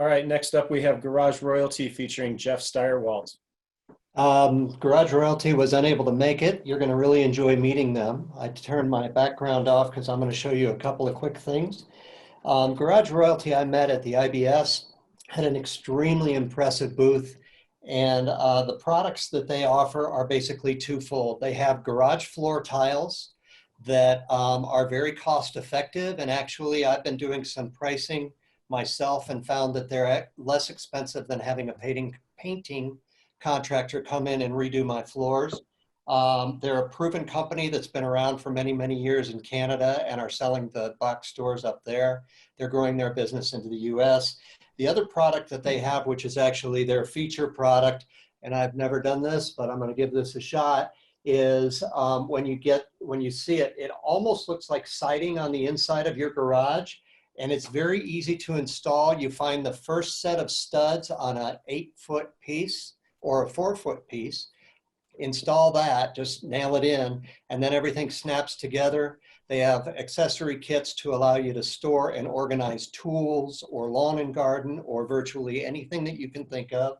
All right, next up we have Garage Royalty featuring Jeff Steyerwalt. Garage Royalty was unable to make it. You're going to really enjoy meeting them. I turned my background off because I'm going to show you a couple of quick things. Garage Royalty I met at the IBS, had an extremely impressive booth, and the products that they offer are basically twofold. They have garage floor tiles that are very cost effective, and actually I've been doing some pricing myself and found that they're less expensive than having a painting contractor come in and redo my floors. They're a proven company that's been around for many, many years in Canada and are selling the box stores up there. They're growing their business into the US. The other product that they have, which is actually their feature product, and I've never done this, but I'm going to give this a shot, is when you see it, it almost looks like siding on the inside of your garage, and it's very easy to install. You find the first set of studs on an 8-foot piece or a 4-foot piece, install that, just nail it in, and then everything snaps together. They have accessory kits to allow you to store and organize tools or lawn and garden or virtually anything that you can think of.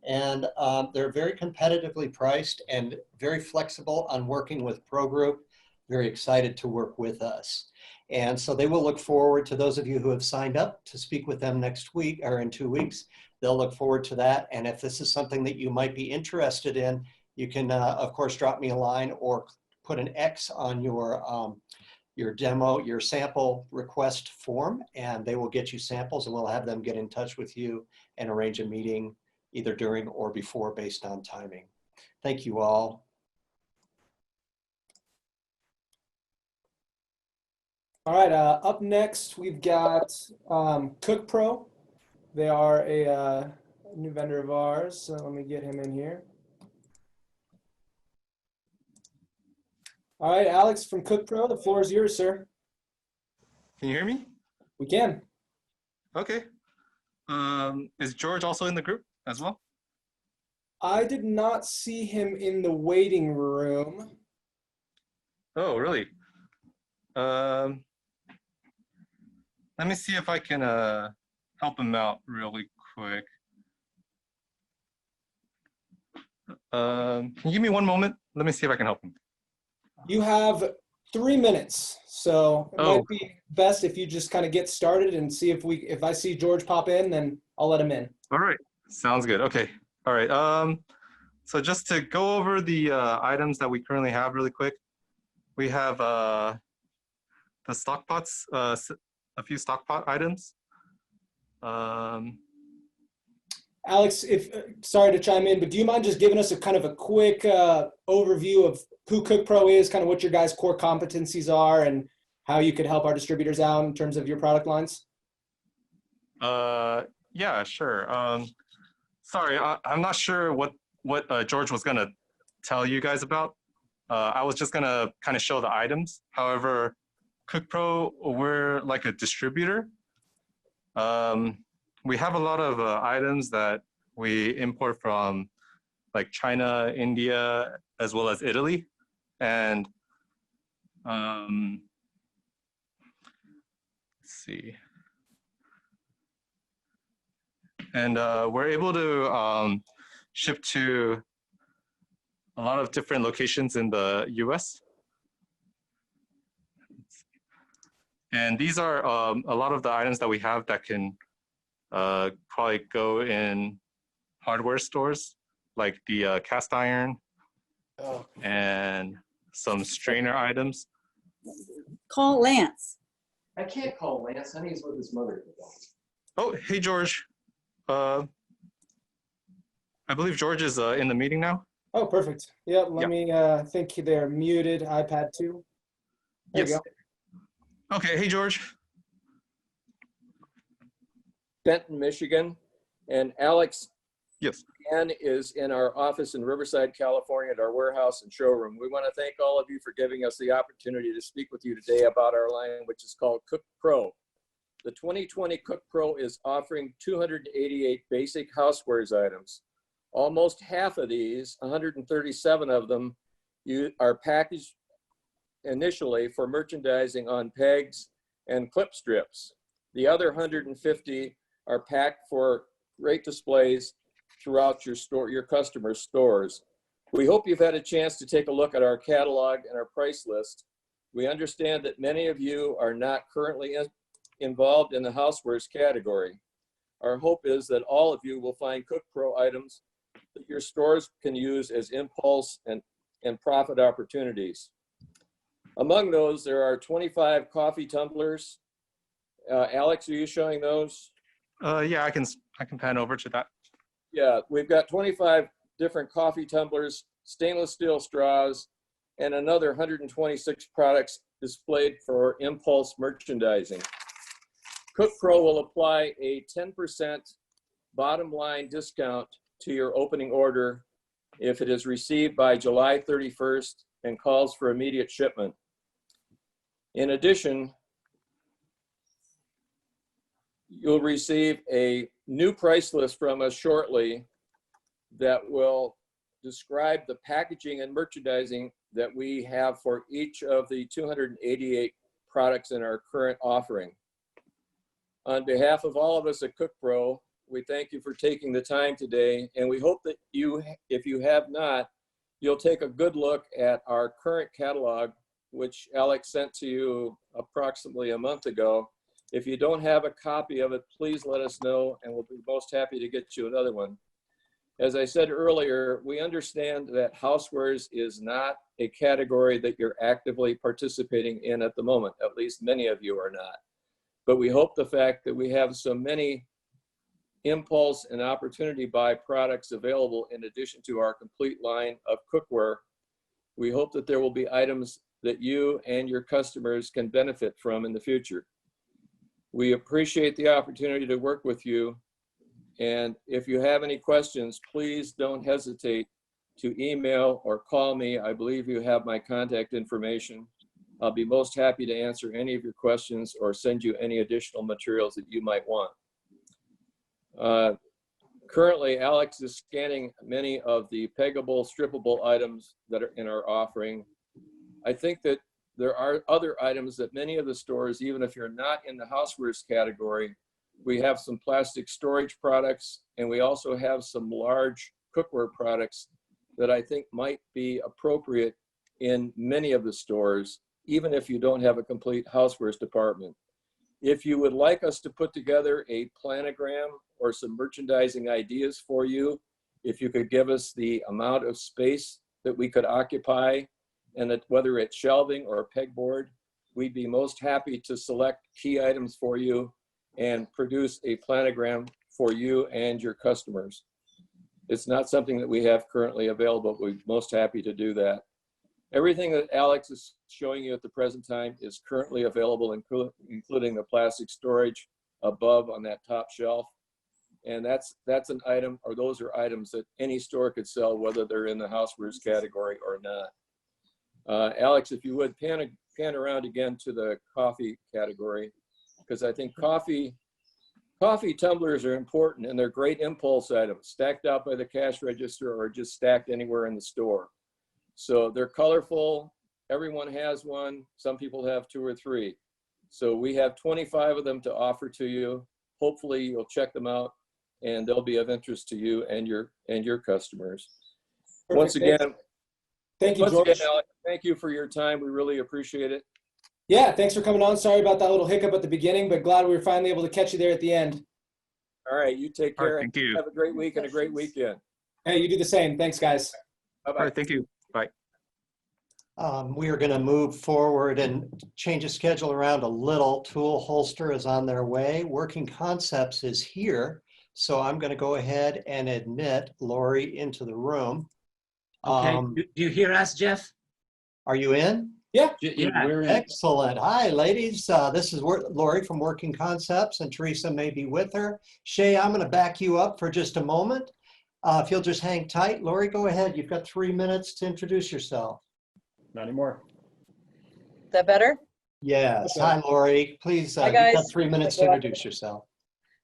And they're very competitively priced and very flexible on working with Pro Group. Very excited to work with us. And so they will look forward to those of you who have signed up to speak with them next week or in 2 weeks. They'll look forward to that. And if this is something that you might be interested in, you can, of course, drop me a line or put an X on your demo, your sample request form, and they will get you samples, and we'll have them get in touch with you and arrange a meeting either during or before based on timing. Thank you all. All right, up next, we've got Cook Pro. They are a new vendor of ours, so let me get him in here. All right, Alex from Cook Pro, the floor is yours, sir. Can you hear me? We can. Okay. Is George also in the group as well? I did not see him in the waiting room. Oh, really? Let me see if I can help him out really quick. Can you give me one moment? Let me see if I can help him. You have 3 minutes, so it might be best if you just kind of get started and see if I see George pop in, then I'll let him in. All right, sounds good. Okay, all right. So just to go over the items that we currently have really quick, we have the stock pots, a few stock pot items. Alex, sorry to chime in, but do you mind just giving us a kind of a quick overview of who Cook Pro is, kind of what your guys' core competencies are, and how you could help our distributors out in terms of your product lines? Yeah, sure. Sorry, I'm not sure what George was gonna tell you guys about. I was just gonna kind of show the items. However, Cook Pro, we're like a distributor. We have a lot of items that we import from like China, India, as well as Italy. And let's see. And we're able to ship to a lot of different locations in the US. And these are a lot of the items that we have that can probably go in hardware stores, like the cast iron and some strainer items. Call Lance. I can't call Lance. I think he's with his mother. Oh, hey, George. I believe George is in the meeting now. Oh, perfect. Yep, let me, I think they're muted, iPad 2. There you go. Okay, hey, George. Benton, Michigan. And Alex, Yes. Ann is in our office in Riverside, California, at our warehouse and showroom. We want to thank all of you for giving us the opportunity to speak with you today about our line, which is called Cook Pro. The 2020 Cook Pro is offering 288 basic housewares items. Almost half of these, 137 of them, are packaged initially for merchandising on pegs and clip strips. The other 150 are packed for great displays throughout your customers' stores. We hope you've had a chance to take a look at our catalog and our price list. We understand that many of you are not currently involved in the housewares category. Our hope is that all of you will find Cook Pro items that your stores can use as impulse and profit opportunities. Among those, there are 25 coffee tumblers. Alex, are you showing those? Yeah, I can pan over to that. Yeah, we've got 25 different coffee tumblers, stainless steel straws, and another 126 products displayed for impulse merchandising. Cook Pro will apply a 10% bottom line discount to your opening order if it is received by July 31st and calls for immediate shipment. In addition, you'll receive a new price list from us shortly that will describe the packaging and merchandising that we have for each of the 288 products in our current offering. On behalf of all of us at Cook Pro, we thank you for taking the time today, and we hope that you, if you have not, you'll take a good look at our current catalog, which Alex sent to you approximately a month ago. If you don't have a copy of it, please let us know, and we'll be most happy to get you another one. As I said earlier, we understand that housewares is not a category that you're actively participating in at the moment. At least many of you are not. But we hope the fact that we have so many impulse and opportunity buy products available in addition to our complete line of cookware, we hope that there will be items that you and your customers can benefit from in the future. We appreciate the opportunity to work with you. And if you have any questions, please don't hesitate to email or call me. I believe you have my contact information. I'll be most happy to answer any of your questions or send you any additional materials that you might want. Currently, Alex is scanning many of the peggable, strippable items that are in our offering. I think that there are other items that many of the stores, even if you're not in the housewares category, we have some plastic storage products, and we also have some large cookware products that I think might be appropriate in many of the stores, even if you don't have a complete housewares department. If you would like us to put together a planogram or some merchandising ideas for you, if you could give us the amount of space that we could occupy, and that whether it's shelving or pegboard, we'd be most happy to select key items for you and produce a planogram for you and your customers. It's not something that we have currently available, but we're most happy to do that. Everything that Alex is showing you at the present time is currently available, including the plastic storage above on that top shelf. And that's an item, or those are items that any store could sell, whether they're in the housewares category or not. Alex, if you would pan around again to the coffee category, because I think coffee tumblers are important, and they're great impulse items, stacked out by the cash register or just stacked anywhere in the store. So they're colorful. Everyone has one. Some people have 2 or 3. So we have 25 of them to offer to you. Hopefully you'll check them out, and they'll be of interest to you and your customers. Perfect. Once again, Thank you, George. Alex, thank you for your time. We really appreciate it. Yeah, thanks for coming on. Sorry about that little hiccup at the beginning, but glad we were finally able to catch you there at the end. All right, you take All care. right, thank you. Have a great week and a great weekend. Hey, you do the same. Thanks, guys. Bye-bye. All right, thank you. Bye. We are going to move forward and change the schedule around a little. Tool holster is on their way. Working Concepts is here. So I'm going to go ahead and admit Lori into the room. Okay, do you hear us, Jeff? Are you in? Yeah. Yeah. We're in. Excellent. Hi, ladies. This is Lori from Working Concepts, and Teresa may be with her. Shay, I'm going to back you up for just a moment. If you'll just hang tight. Lori, go ahead. You've got 3 minutes to introduce yourself. Not anymore. Is that better? Yes. Okay. Hi, Lori. Please, Hi, you've got guys. 3 minutes to introduce yourself.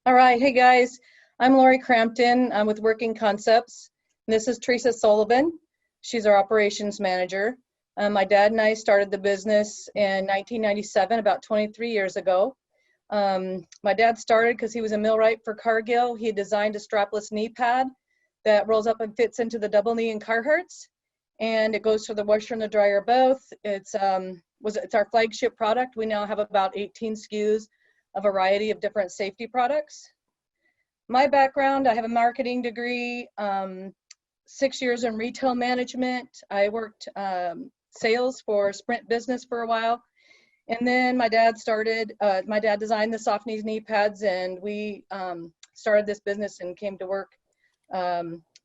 All right. Hey, guys. I'm Lori Crampton. I'm with Working Concepts. This is Teresa Sullivan. She's our operations manager. My dad and I started the business in 1997, about 23 years ago. My dad started because he was a millwright for Cargill. He had designed a strapless knee pad that rolls up and fits into the double knee in Carhartts, and it goes to the washer and the dryer both. It's our flagship product. We now have about 18 SKUs, a variety of different safety products. My background, I have a marketing degree, 6 years in retail management. I worked sales for Sprint Business for a while. And then my dad designed the soft knee pads, and we started this business and came to work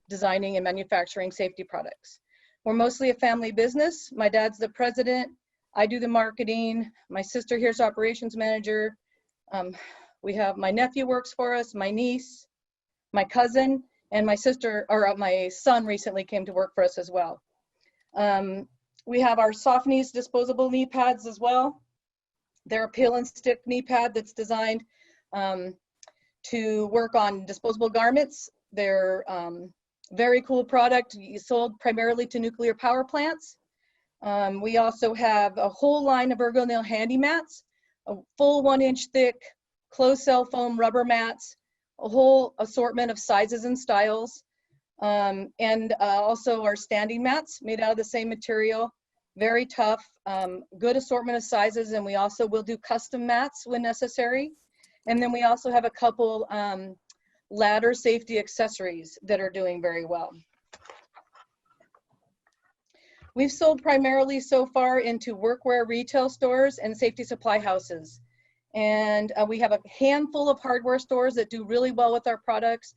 designing and manufacturing safety products. We're mostly a family business. My dad's the president. I do the marketing. My sister here's operations manager. We have my nephew works for us, my niece, my cousin, and my son recently came to work for us as well. We have our soft knees disposable knee pads as well. They're a peel and stick knee pad that's designed to work on disposable garments. They're very cool product, sold primarily to nuclear power plants. We also have a whole line of ergonail handy mats, a full 1-inch thick closed cell foam rubber mats, a whole assortment of sizes and styles, and also our standing mats made out of the same material. Very tough, good assortment of sizes, and we also will do custom mats when necessary. And then we also have a couple ladder safety accessories that are doing very well. We've sold primarily so far into workwear retail stores and safety supply houses. And we have a handful of hardware stores that do really well with our products.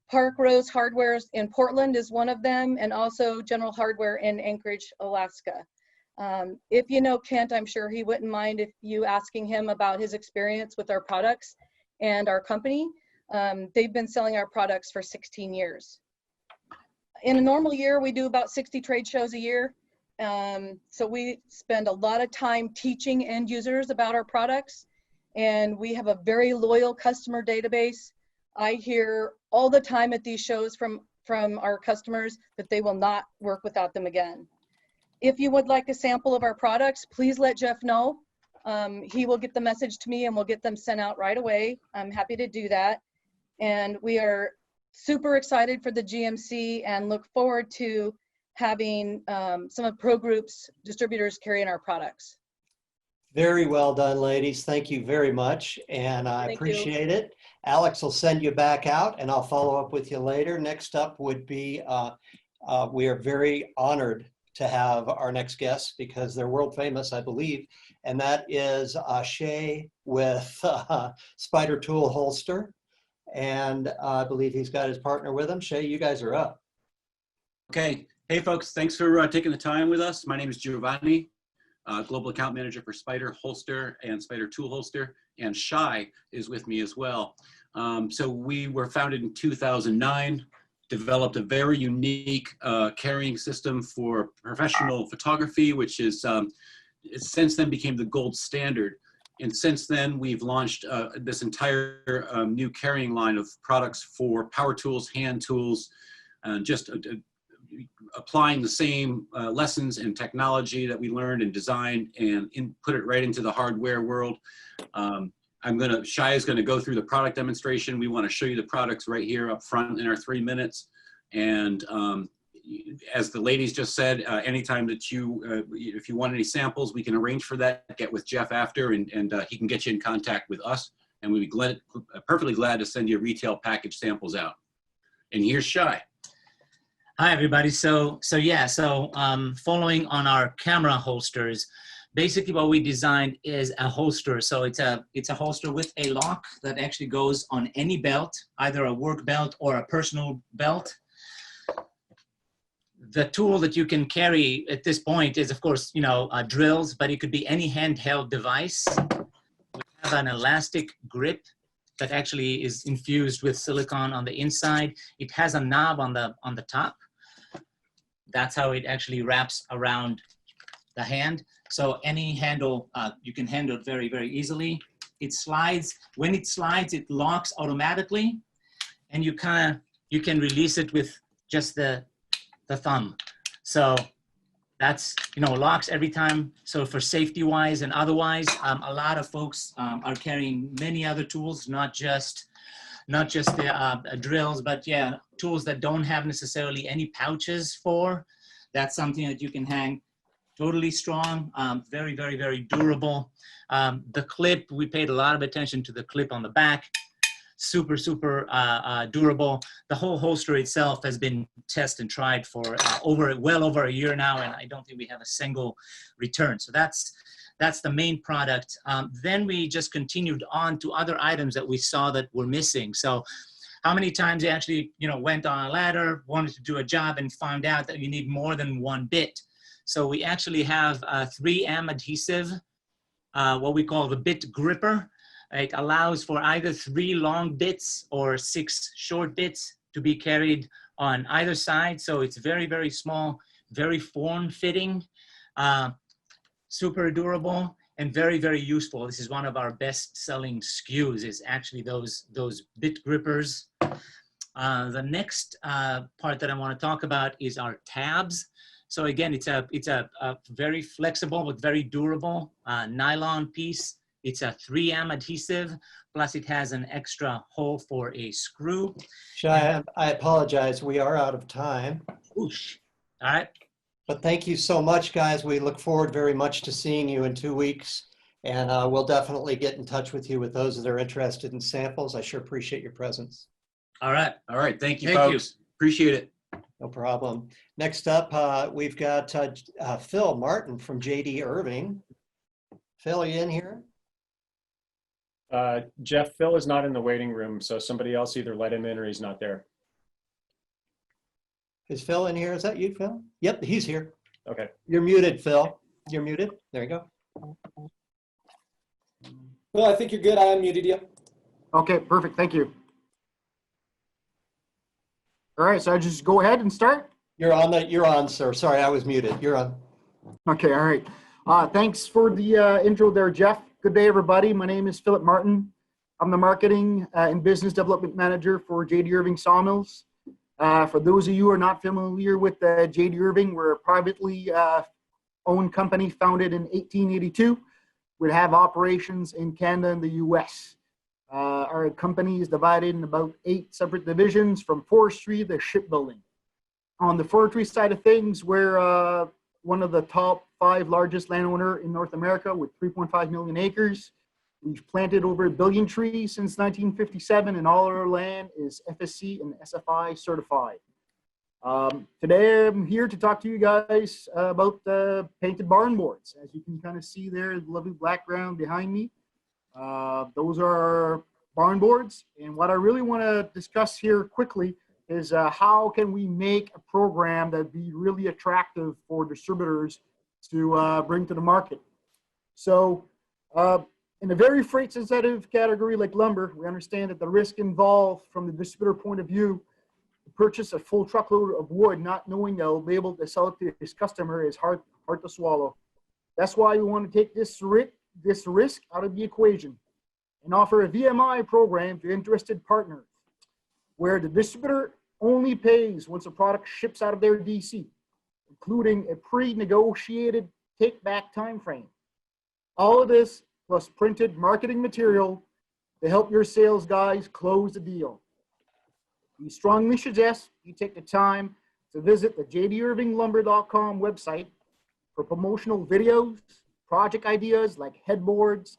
Park Rose Hardware in Portland is one of them, and also General Hardware in Anchorage, Alaska. If you know Kent, I'm sure he wouldn't mind if you asking him about his experience with our products and our company. They've been selling our products for 16 years. In a normal year, we do about 60 trade shows a year. So we spend a lot of time teaching end users about our products, and we have a very loyal customer database. I hear all the time at these shows from our customers that they will not work without them again. If you would like a sample of our products, please let Jeff know. He will get the message to me and we'll get them sent out right away. I'm happy to do that. And we are super excited for the GMC and look forward to having some of Pro Group's distributors carrying our products. Very well done, ladies. Thank you very much, and I appreciate it. Alex will send you back out, and I'll follow up with you later. Next up would be, we are very honored to have our next guest because they're world famous, I believe, and that is Shay with Spider Tool Holster, and I believe he's got his partner with him. Shay, you guys are up. Okay. Hey, folks. Thanks for taking the time with us. My name is Giovanni. Global Account Manager for Spider Holster and Spider Tool Holster, and Shai is with me as well. So we were founded in 2009, developed a very unique carrying system for professional photography, which is since then became the gold standard. And since then, we've launched this entire new carrying line of products for power tools, hand tools, just applying the same lessons and technology that we learned and designed and put it right into the hardware world. Shai is gonna go through the product demonstration. We wanna show you the products right here up front in our 3 minutes. And as the ladies just said, anytime that if you want any samples, we can arrange for that, get with Jeff after, and he can get you in contact with us. And we'd be perfectly glad to send you retail package samples out. And here's Shai. Hi, everybody. So following on our camera holsters, basically what we designed is a holster. So it's a holster with a lock that actually goes on any belt, either a work belt or a personal belt. The tool that you can carry at this point is, of course, drills, but it could be any handheld device. We have an elastic grip that actually is infused with silicone on the inside. It has a knob on the top. That's how it actually wraps around the hand. So any handle, you can handle it very, very easily. It slides. When it slides, it locks automatically, and you can release it with just the thumb. So That's, you know, locks every time. So for safety wise and otherwise, a lot of folks are carrying many other tools, not just the drills, but yeah, tools that don't have necessarily any pouches for. That's something that you can hang. Totally strong, very, very, very durable. The clip, we paid a lot of attention to the clip on the back. Super, super durable. The whole holster itself has been tested and tried for well over a year now, and I don't think we have a single return. So that's the main product. Then we just continued on to other items that we saw that were missing. So how many times you actually, you know, went on a ladder, wanted to do a job, and found out that you need more than one bit. So we actually have a 3M adhesive, what we call the bit gripper. It allows for either 3 long bits or 6 short bits to be carried on either side. So it's very, very small, very form-fitting, super durable, and very, very useful. This is one of our best-selling SKUs, is actually those bit grippers. The next part that I want to talk about is our tabs. So again, it's a very flexible but very durable nylon piece. It's a 3M adhesive, plus it has an extra hole for a screw. Shai, I apologize. We are out of time. Oosh. All right. But thank you so much, guys. We look forward very much to seeing you in 2 weeks. And we'll definitely get in touch with you with those that are interested in samples. I sure appreciate your presence. All right. All right. Thank you, Thank you. folks. Appreciate it. No problem. Next up, we've got Phil Martin from JD Irving. Phil, are you in here? Jeff, Phil is not in the waiting room, so somebody else either let him in or he's not there. Is Phil in here? Is that you, Phil? Yep, he's here. Okay. You're muted, Phil. You're muted. There you go. Well, I think you're good. I unmuted you. Okay, perfect. Thank you. All right, so I just go ahead and start? You're on, sir. Sorry, I was muted. You're on. Okay, all right. Thanks for the intro there, Jeff. Good day, everybody. My name is Philip Martin. I'm the Marketing and Business Development Manager for JD Irving Sawmills. For those of you who are not familiar with JD Irving, we're a privately owned company founded in 1882. We have operations in Canada and the US. Our company is divided in about 8 separate divisions, from forestry to shipbuilding. On the forestry side of things, we're one of the top 5 largest landowner in North America with 3.5 million acres. We've planted over 1 billion trees since 1957, and all our land is FSC and SFI certified. Today I'm here to talk to you guys about the painted barn boards. As you can kind of see there, the lovely background behind me. Those are our barn boards, and what I really want to discuss here quickly is how can we make a program that be really attractive for distributors to bring to the market. So in a very freight sensitive category like lumber, we understand that the risk involved from the distributor point of view to purchase a full truckload of wood, not knowing they'll be able to sell it to his customer, is hard to swallow. That's why we want to take this risk out of the equation and offer a VMI program to interested partners, where the distributor only pays once a product ships out of their DC, including a pre-negotiated take-back time frame. All of this plus printed marketing material to help your sales guys close the deal. We strongly suggest you take the time to visit the jdirvinglumber.com website for promotional videos, project ideas like headboards,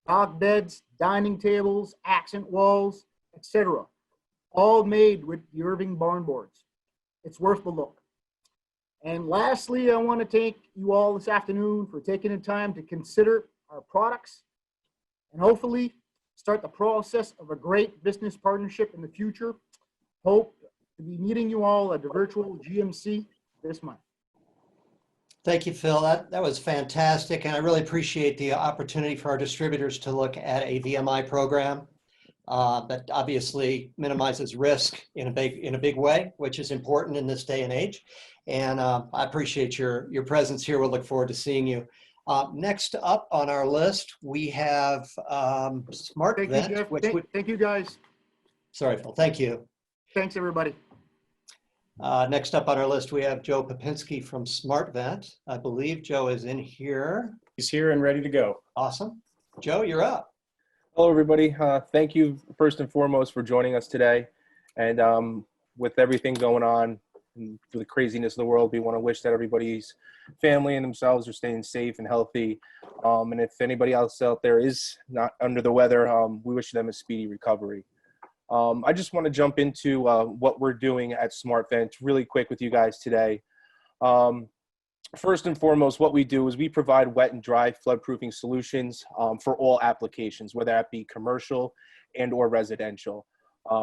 dog beds, dining tables, accent walls, etc. All made with the Irving barn boards. It's worth the look. And lastly, I want to thank you all this afternoon for taking the time to consider our products and hopefully start the process of a great business partnership in the future. Hope to be meeting you all at the virtual GMC this month. Thank you, Phil. That was fantastic. And I really appreciate the opportunity for our distributors to look at a VMI program that obviously minimizes risk in a big way, which is important in this day and age. And I appreciate your presence here. We'll look forward to seeing you. Next up on our list, we have Smart Thank Vent. you, Jeff. Thank you, guys. Sorry, Phil. Thank you. Thanks, everybody. Next up on our list, we have Joe Popinski from SmartVent. I believe Joe is in here. He's here and ready to go. Awesome. Joe, you're up. Hello, everybody. Thank you first and foremost for joining us today. And with everything going on, and for the craziness of the world, we want to wish that everybody's family and themselves are staying safe and healthy. And if anybody else out there is not under the weather, we wish them a speedy recovery. I just want to jump into what we're doing at SmartVent really quick with you guys today. First and foremost, what we do is we provide wet and dry floodproofing solutions for all applications, whether that be commercial and or residential.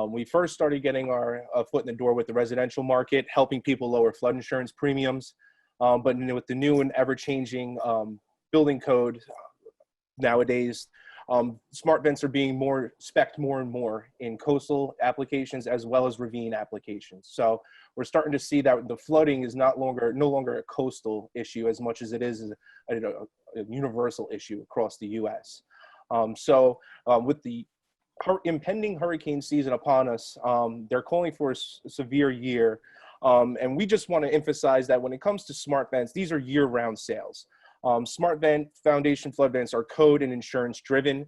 We first started getting our foot in the door with the residential market, helping people lower flood insurance premiums. But with the new and ever-changing building code nowadays, smart vents are being spec'd more and more in coastal applications as well as ravine applications. So we're starting to see that the flooding is no longer a coastal issue as much as it is a universal issue across the U.S. With the impending hurricane season upon us, they're calling for a severe year. And we just want to emphasize that when it comes to smart vents, these are year-round sales. Smart vent foundation flood vents are code and insurance driven.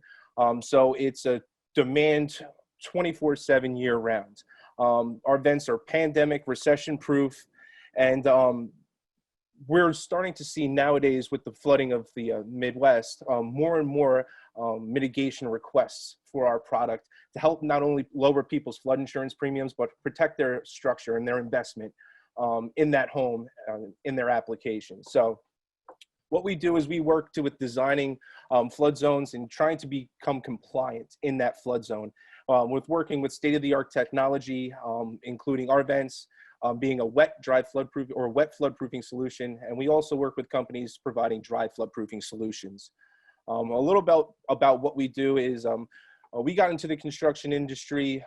So it's a demand 24/7 year round. Our vents are pandemic, recession proof. And we're starting to see nowadays with the flooding of the Midwest, more and more mitigation requests for our product to help not only lower people's flood insurance premiums, but protect their structure and their investment in that home, in their application. So what we do is we work with designing flood zones and trying to become compliant in that flood zone with working with state-of-the-art technology, including our vents, being a wet floodproofing solution. And we also work with companies providing dry floodproofing solutions. A little about what we do is we got into the construction industry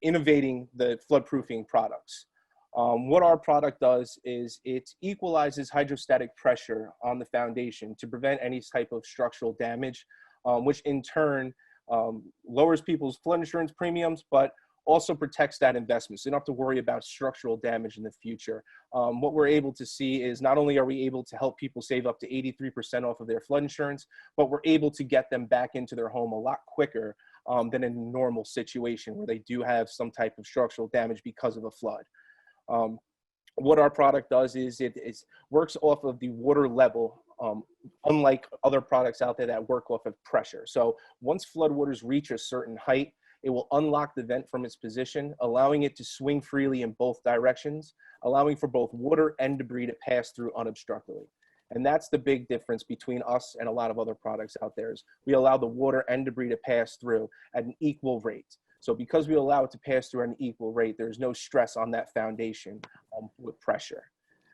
innovating the floodproofing products. What our product does is it equalizes hydrostatic pressure on the foundation to prevent any type of structural damage, which in turn lowers people's flood insurance premiums, but also protects that investment. So you don't have to worry about structural damage in the future. What we're able to see is not only are we able to help people save up to 83% off of their flood insurance, but we're able to get them back into their home a lot quicker than in a normal situation where they do have some type of structural damage because of a flood. What our product does is it works off of the water level, unlike other products out there that work off of pressure. So once floodwaters reach a certain height, it will unlock the vent from its position, allowing it to swing freely in both directions, allowing for both water and debris to pass through unobstructedly. And that's the big difference between us and a lot of other products out there is we allow the water and debris to pass through at an equal rate. So because we allow it to pass through at an equal rate, there's no stress on that foundation with pressure.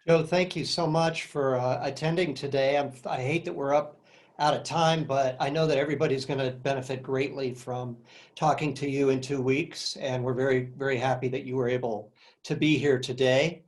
Joe, thank you so much for attending today. I hate that we're out of time, but I know that everybody's going to benefit greatly from talking to you in 2 weeks. And we're very, very happy that you were able to be here today.